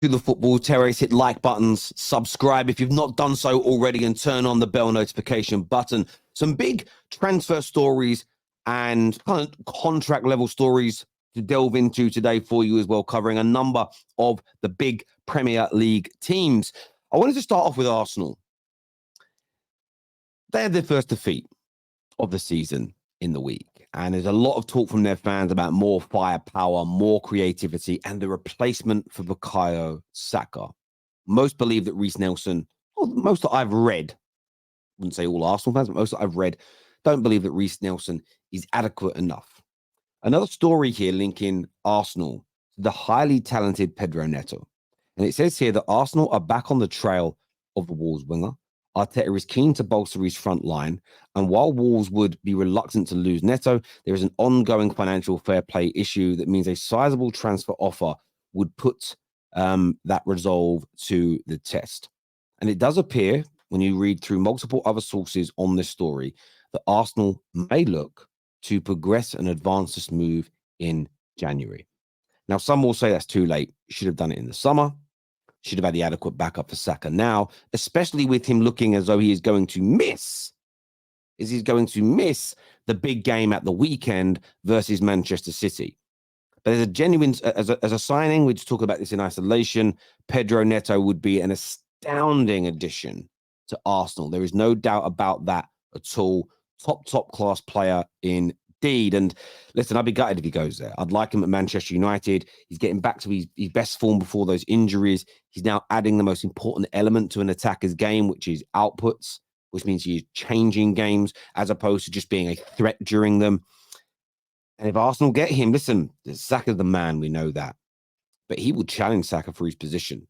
to the Football Terrace. Hit like buttons, subscribe if you've not done so already, and turn on the bell notification button. Some big transfer stories and kind of contract level stories to delve into today for you as well, covering a number of the big Premier League teams. I wanted to start off with Arsenal. They had their first defeat of the season in the week. And there's a lot of talk from their fans about more firepower, more creativity, and the replacement for Bukayo Saka. Most believe that Reiss Nelson, well, most that I've read, I wouldn't say all Arsenal fans, but most that I've read, don't believe that Reiss Nelson is adequate enough. Another story here linking Arsenal to the highly talented Pedro Neto. And it says here that Arsenal are back on the trail of the Wolves winger. Arteta is keen to bolster his front line, and while Wolves would be reluctant to lose Neto, there is an ongoing financial fair play issue that means a sizable transfer offer would put that resolve to the test. And it does appear, when you read through multiple other sources on this story, that Arsenal may look to progress and advance this move in January. Now, some will say that's too late. Should have done it in the summer. Should have had the adequate backup for Saka now, especially with him looking as though he is going to miss. He's going to miss the big game at the weekend versus Manchester City. But as a genuine, as a signing, we just talk about this in isolation. Pedro Neto would be an astounding addition to Arsenal. There is no doubt about that at all. Top class player indeed. And listen, I'd be gutted if he goes there. I'd like him at Manchester United. He's getting back to his best form before those injuries. He's now adding the most important element to an attacker's game, which is outputs, which means he's changing games as opposed to just being a threat during them. And if Arsenal get him, listen, Saka's the man, we know that. But he will challenge Saka for his position.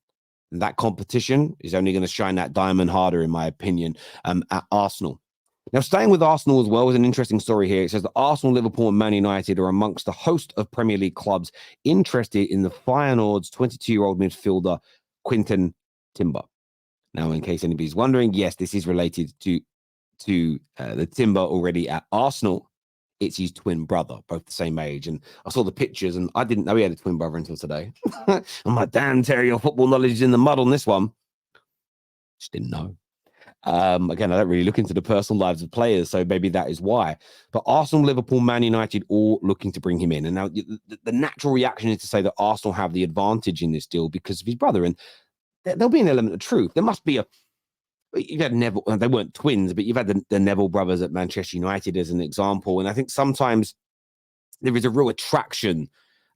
And that competition is only going to shine that diamond harder, in my opinion, at Arsenal. Now, staying with Arsenal as well is an interesting story here. It says that Arsenal, Liverpool, and Man United are amongst the host of Premier League clubs interested in the Feyenoord's 22-year-old midfielder, Quinten Tmber. Now, in case anybody's wondering, yes, this is related to the Tmber already at Arsenal. It's his twin brother, both the same age. And I saw the pictures, and I didn't know he had a twin brother until today. I'm like, damn, Terry, your football knowledge is in the mud on this one. Just didn't know. Again, I don't really look into the personal lives of players, so maybe that is why. But Arsenal, Liverpool, Man United, all looking to bring him in. And now the natural reaction is to say that Arsenal have the advantage in this deal because of his brother. And there'll be an element of truth. There must be you've had Neville, they weren't twins, but you've had the Neville brothers at Manchester United as an example. And I think sometimes there is a real attraction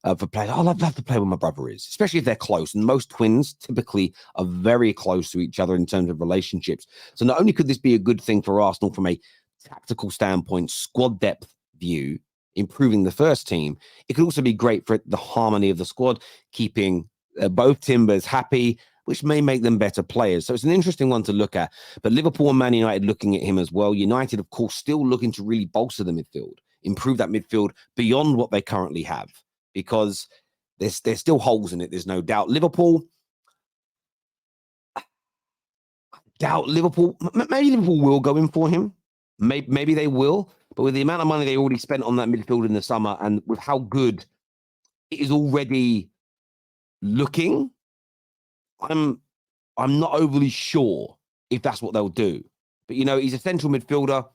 for players. I'd love to play where my brother is, especially if they're close. And most twins typically are very close to each other in terms of relationships. So not only could this be a good thing for Arsenal from a tactical standpoint, squad depth view, improving the first team, it could also be great for the harmony of the squad, keeping both Timbers happy, which may make them better players. So it's an interesting one to look at. But Liverpool and Man United looking at him as well. United, of course, still looking to really bolster the midfield, improve that midfield beyond what they currently have, because there's still holes in it, there's no doubt. Liverpool, maybe Liverpool will go in for him. Maybe they will. But with the amount of money they already spent on that midfield in the summer and with how good it is already looking, I'm not overly sure if that's what they'll do. But, you know, he's a central midfielder.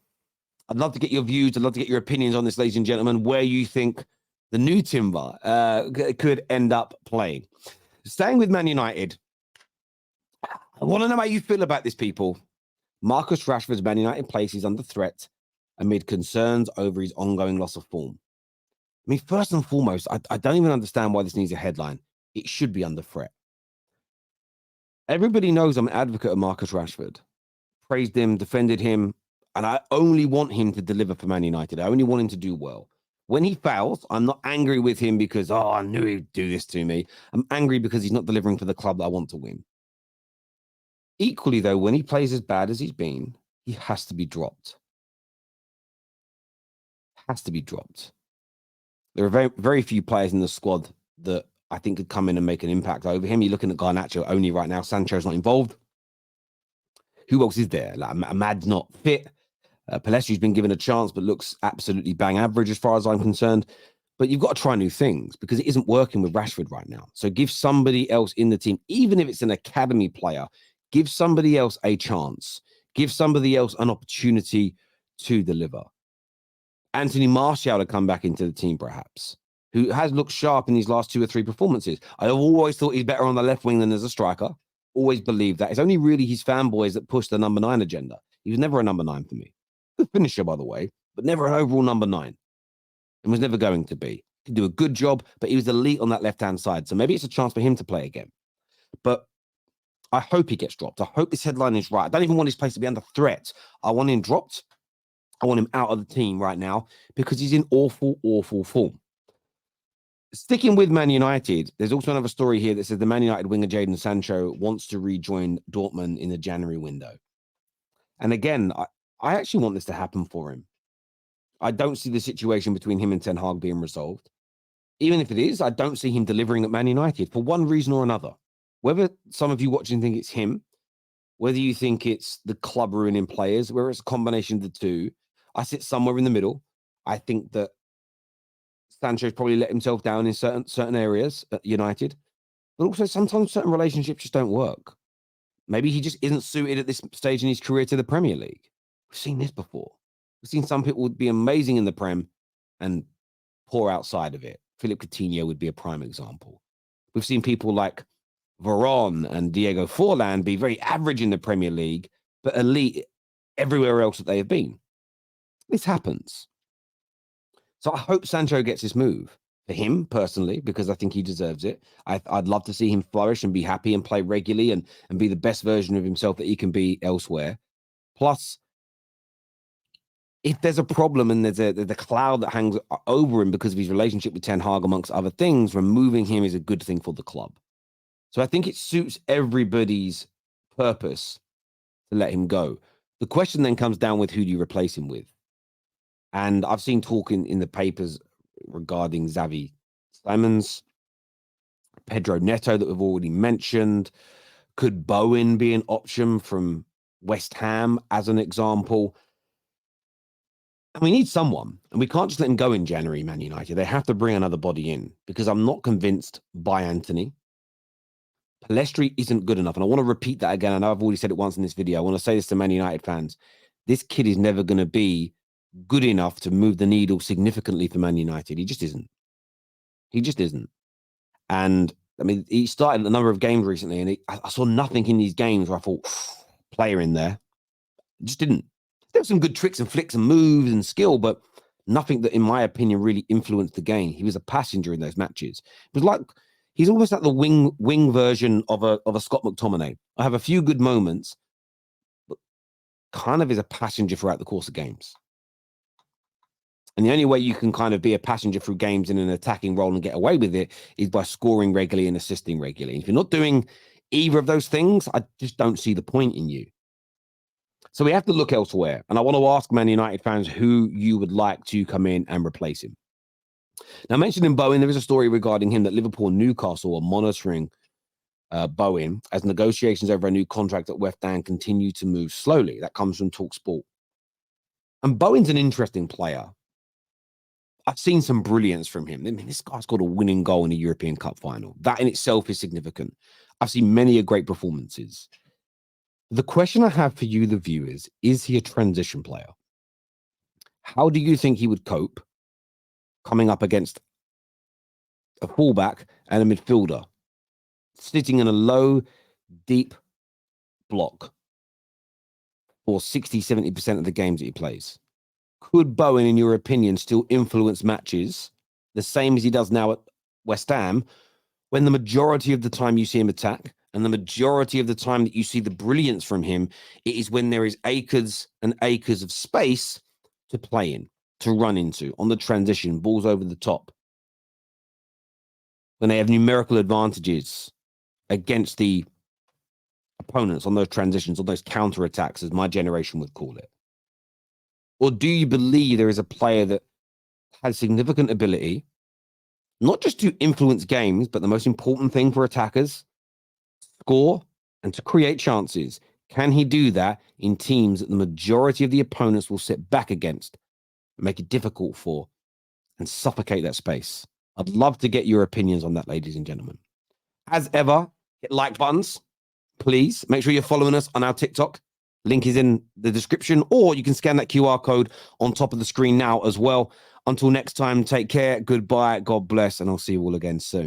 I'd love to get your views. I'd love to get your opinions on this, ladies and gentlemen, where you think the new Tmber could end up playing. Staying with Man United, I want to know how you feel about this, people. Marcus Rashford's Man United place is under threat amid concerns over his ongoing loss of form. I mean, first and foremost, I don't even understand why this needs a headline. It should be under threat. Everybody knows I'm an advocate of Marcus Rashford. Praised him, defended him, and I only want him to deliver for Man United. I only want him to do well. When he fails, I'm not angry with him because, I knew he'd do this to me. I'm angry because he's not delivering for the club that I want to win. Equally, though, when he plays as bad as he's been, he has to be dropped. Has to be dropped. There are very, very few players in the squad that I think could come in and make an impact over him. You're looking at Garnacho only right now. Sancho's not involved. Who else is there? Like, Ahmad's not fit. Pelestri's been given a chance, but looks absolutely bang average as far as I'm concerned. But you've got to try new things because it isn't working with Rashford right now. So give somebody else in the team, even if it's an academy player, give somebody else a chance. Give somebody else an opportunity to deliver. Anthony Martial to come back into the team, perhaps, who has looked sharp in these last 2 or 3 performances. I've always thought he's better on the left wing than as a striker. Always believed that. It's only really his fanboys that push the number 9 agenda. He was never a number 9 for me. Good finisher, by the way, but never an overall number 9. And was never going to be. He could do a good job, but he was elite on that left-hand side. So maybe it's a chance for him to play again. But I hope he gets dropped. I hope this headline is right. I don't even want his place to be under threat. I want him dropped. I want him out of the team right now because he's in awful, awful form. Sticking with Man United, there's also another story here that says the Man United winger Jadon Sancho wants to rejoin Dortmund in the January window. And again, I actually want this to happen for him. I don't see the situation between him and Ten Hag being resolved. Even if it is, I don't see him delivering at Man United for one reason or another. Whether some of you watching think it's him, whether you think it's the club ruining players, whether it's a combination of the two, I sit somewhere in the middle. I think that Sancho's probably let himself down in certain areas at United, but also sometimes certain relationships just don't work. Maybe he just isn't suited at this stage in his career to the Premier League. We've seen this before. We've seen some people would be amazing in the Prem and poor outside of it. Philip Coutinho would be a prime example. We've seen people like Varane and Diego Forlan be very average in the Premier League, but elite everywhere else that they have been. This happens. So I hope Sancho gets his move for him personally, because I think he deserves it. I'd love to see him flourish and be happy and play regularly and be the best version of himself that he can be elsewhere. Plus, if there's a problem and there's a cloud that hangs over him because of his relationship with Ten Hag, amongst other things, removing him is a good thing for the club. So I think it suits everybody's purpose to let him go. The question then comes down with who do you replace him with? And I've seen talk in the papers regarding Xavi Simons, Pedro Neto that we've already mentioned. Could Bowen be an option from West Ham as an example? And we need someone, and we can't just let him go in January, Man United. They have to bring another body in because I'm not convinced by Anthony. Pellistri isn't good enough. And I want to repeat that again. I know I've already said it once in this video. I want to say this to Man United fans. This kid is never going to be good enough to move the needle significantly for Man United. He just isn't. He just isn't. And I mean, he started a number of games recently, and I saw nothing in these games where I thought, player in there. It just didn't. There were some good tricks and flicks and moves and skill, but nothing that, in my opinion, really influenced the game. He was a passenger in those matches. It was like he's almost like the wing version of a Scott McTominay. I have a few good moments, but kind of is a passenger throughout the course of games. And the only way you can kind of be a passenger through games in an attacking role and get away with it is by scoring regularly and assisting regularly. If you're not doing either of those things, I just don't see the point in you. So we have to look elsewhere. And I want to ask Man United fans who you would like to come in and replace him. Now, mentioning Bowen, there is a story regarding him that Liverpool and Newcastle are monitoring Bowen as negotiations over a new contract at West Ham continue to move slowly. That comes from TalkSport. And Bowen's an interesting player. I've seen some brilliance from him. I mean, this guy's got a winning goal in a European Cup final. That in itself is significant. I've seen many great performances. The question I have for you, the viewers, is he a transition player? How do you think he would cope coming up against a fullback and a midfielder, sitting in a low, deep block for 60, 70% of the games that he plays? Could Bowen, in your opinion, still influence matches the same as he does now at West Ham, when the majority of the time you see him attack and the majority of the time that you see the brilliance from him, it is when there is acres and acres of space to play in, to run into, on the transition, balls over the top, when they have numerical advantages against the opponents on those transitions, on those counter-attacks, as my generation would call it? Or do you believe there is a player that has significant ability, not just to influence games, but the most important thing for attackers, score and to create chances? Can he do that in teams that the majority of the opponents will sit back against and make it difficult for and suffocate that space. I'd love to get your opinions on that, ladies and gentlemen. As ever, hit like buttons. Please make sure you're following us on our TikTok. Link is in the description, or you can scan that QR code on top of the screen now as well. Until next time, take care. Goodbye. God bless. And I'll see you all again soon.